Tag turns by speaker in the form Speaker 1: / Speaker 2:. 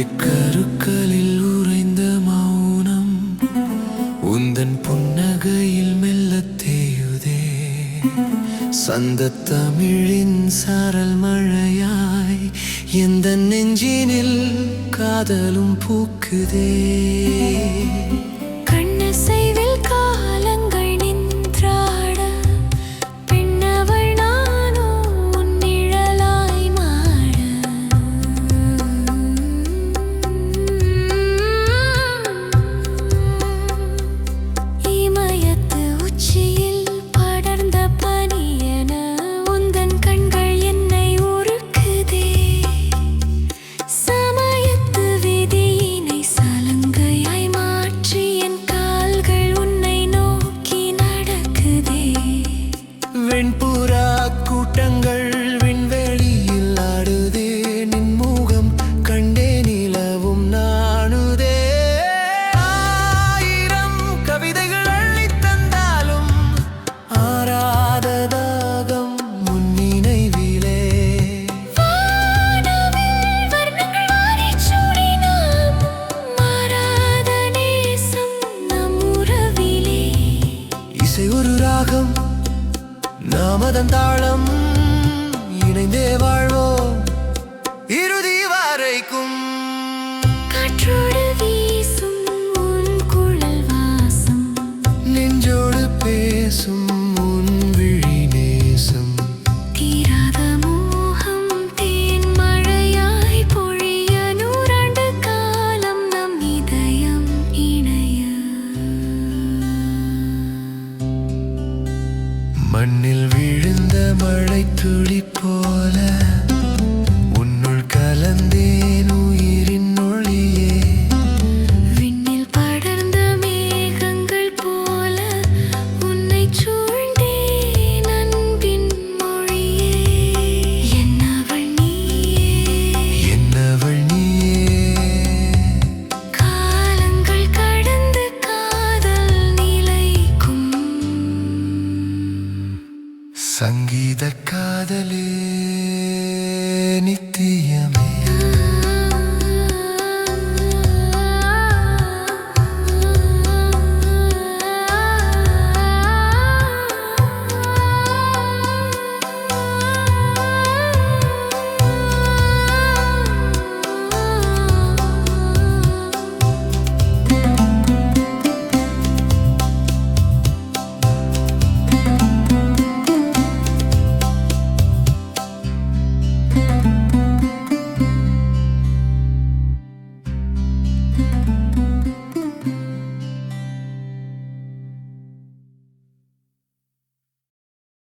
Speaker 1: கருக்களில் உறைந்த மௌனம் உந்தன் புன்னகையில் மெல்ல தேயுதே. சந்த தமிழின் சாரல் மழையாய் எந்த நெஞ்சினில் காதலும் பூக்குதே. வெண்புறா கூட்டங்கள் விண்வெளியில் ஆடுதே. நின் முகம் கண்டே நிலவும் நாணுதே. ஆயிரம் கவிதைகள் அள்ளித் தந்தாலும் ஆறாத தாகம் உன் நினைவிலே. இசை ஒரு ராகம், நாமதன் தாளம், இணைந்தே வாழ்வோம் இறுதி வரைக்கும்.